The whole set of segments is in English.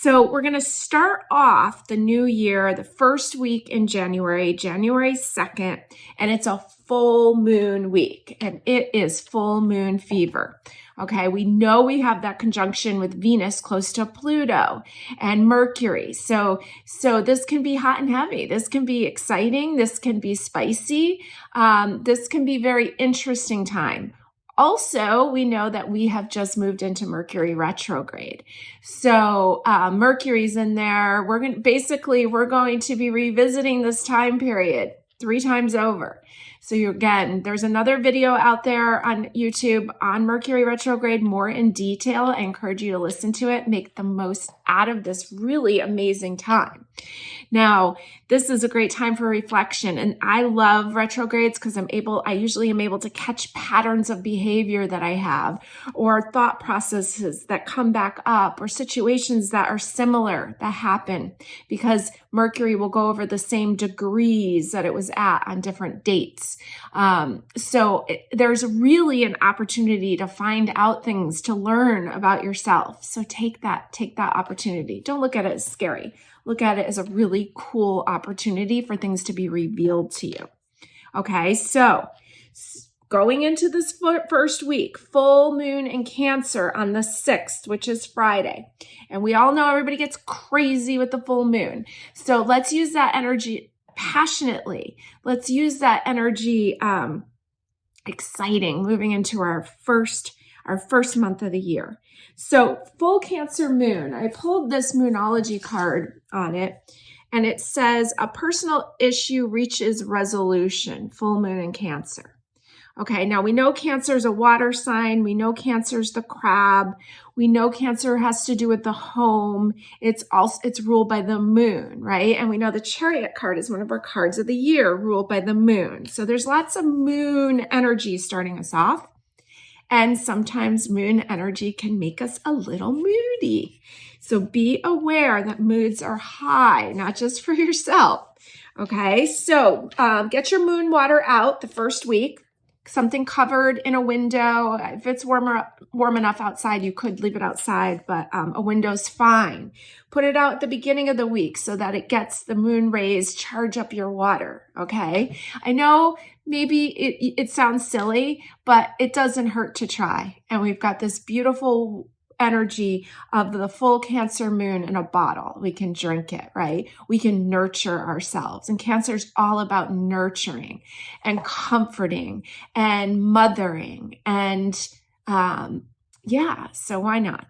So we're going to start off the new year, the first week in January, January 2nd, and it's a full moon week, and it is full moon fever. Okay, we know we have that conjunction with Venus close to Pluto and Mercury. So this can be hot and heavy. This can be exciting. This can be spicy. This can be very interesting time. Also, we know that we have just moved into Mercury retrograde. So Mercury's in there. We're going to be revisiting this time period 3 times over. So again, there's another video out there on YouTube on Mercury retrograde, more in detail. I encourage you to listen to it, make the most out of this really amazing time. Now, this is a great time for reflection, and I love retrogrades because I usually am able to catch patterns of behavior that I have, or thought processes that come back up, or situations that are similar that happen, because Mercury will go over the same degrees that it was at on different dates. There's really an opportunity to find out things, to learn about yourself. So take that opportunity. Don't look at it as scary. Look at it as a really cool opportunity for things to be revealed to you. Okay, so going into this first week, full moon in Cancer on the 6th, which is Friday. And we all know everybody gets crazy with the full moon. So let's use that energy passionately. Let's use that energy exciting, moving into our first month of the year. So full Cancer moon, I pulled this Moonology card on it, and it says a personal issue reaches resolution, full moon in Cancer. Okay, now we know Cancer is a water sign. We know Cancer is the crab. We know Cancer has to do with the home. It's ruled by the moon, right? And we know the Chariot card is one of our cards of the year, ruled by the moon. So there's lots of moon energy starting us off. And sometimes moon energy can make us a little moody. So be aware that moods are high, not just for yourself. Okay, so get your moon water out the first week. Something covered in a window. If it's warm enough outside, you could leave it outside, but a window's fine. Put it out at the beginning of the week so that it gets the moon rays, charge up your water, okay? I know maybe it sounds silly, but it doesn't hurt to try. And we've got this beautiful energy of the full Cancer moon in a bottle. We can drink it, right? We can nurture ourselves. And Cancer is all about nurturing and comforting and mothering. And so why not?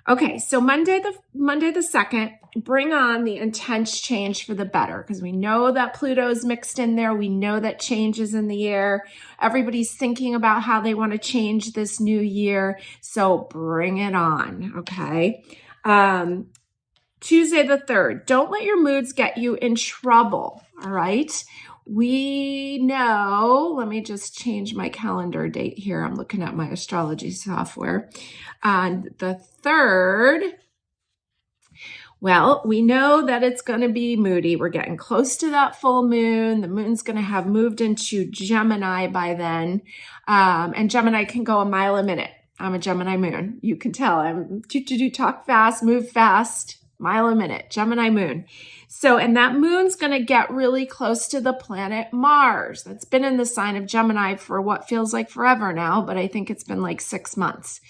Okay, so Monday the 2nd, bring on the intense change for the better, because we know that Pluto's mixed in there. We know that change is in the air. Everybody's thinking about how they want to change this new year. So bring it on, okay? Tuesday the 3rd, don't let your moods get you in trouble, all right? We know, let me just change my calendar date here. I'm looking at my astrology software. On the 3rd, well, we know that it's going to be moody. We're getting close to that full moon. The moon's going to have moved into Gemini by then. And Gemini can go a mile a minute. I'm a Gemini moon. You can tell I'm talk fast, move fast, mile a minute, Gemini moon. So, and that moon's going to get really close to the planet Mars. That's been in the sign of Gemini for what feels like forever now, but I think it's been like 6 months.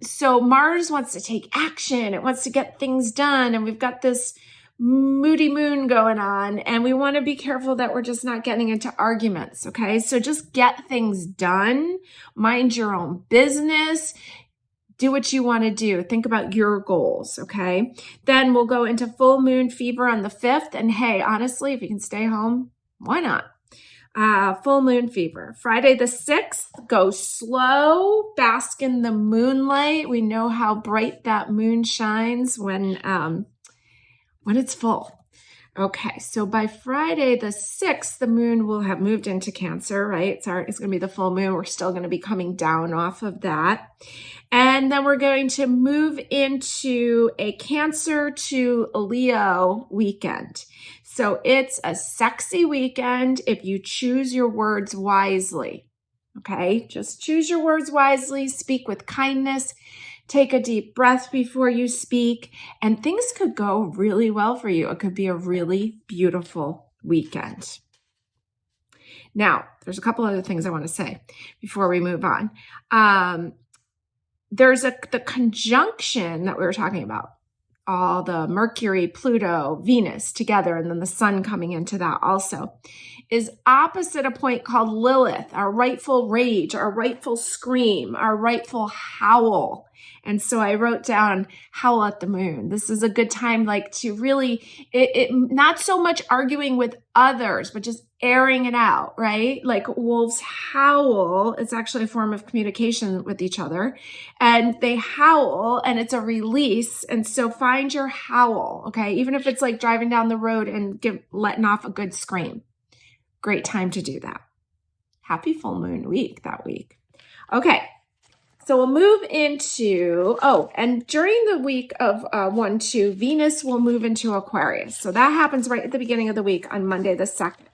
So Mars wants to take action. It wants to get things done. And we've got this moody moon going on, and we want to be careful that we're just not getting into arguments. Okay. So just get things done, mind your own business, do what you want to do. Think about your goals. Okay. Then we'll go into full moon fever on the 5th. And hey, honestly, if you can stay home, why not? Full moon fever. Friday the 6th, go slow, bask in the moonlight. We know how bright that moon shines when it's full. Okay, so by Friday the 6th, the moon will have moved into Cancer, right? It's going to be the full moon. We're still going to be coming down off of that. And then we're going to move into a Cancer to Leo weekend. So it's a sexy weekend if you choose your words wisely. Okay, just choose your words wisely, speak with kindness. Take a deep breath before you speak, and things could go really well for you. It could be a really beautiful weekend. Now, there's a couple other things I want to say before we move on. There's the conjunction that we were talking about, all the Mercury, Pluto, Venus together, and then the sun coming into that also, is opposite a point called Lilith, our rightful rage, our rightful scream, our rightful howl. And so I wrote down howl at the moon. This is a good time, like, to really, not so much arguing with others, but just airing it out, right? Like wolves howl. It's actually a form of communication with each other, and they howl and it's a release. And so find your howl. Okay. Even if it's like driving down the road and letting off a good scream. Great time to do that. Happy full moon week that week. Okay. So we'll move into, and during the week of 1-2, Venus will move into Aquarius. So that happens right at the beginning of the week on Monday the 2nd.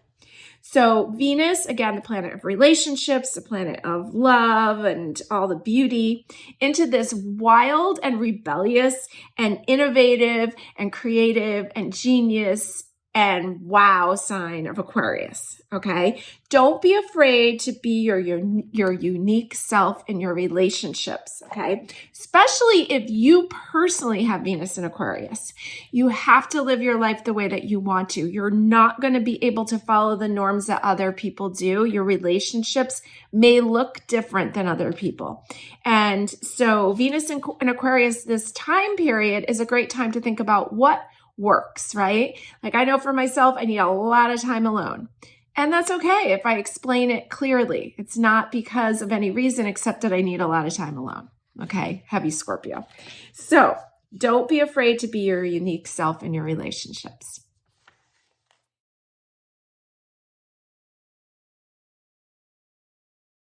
So Venus, again, the planet of relationships, the planet of love and all the beauty, into this wild and rebellious and innovative and creative and genius and wow sign of Aquarius, okay? Don't be afraid to be your unique self in your relationships, okay? Especially if you personally have Venus in Aquarius. You have to live your life the way that you want to. You're not going to be able to follow the norms that other people do. Your relationships may look different than other people. And so Venus in Aquarius, this time period, is a great time to think about what works, right? Like, I know for myself, I need a lot of time alone. And that's okay if I explain it clearly. It's not because of any reason except that I need a lot of time alone. Okay, heavy Scorpio. So don't be afraid to be your unique self in your relationships.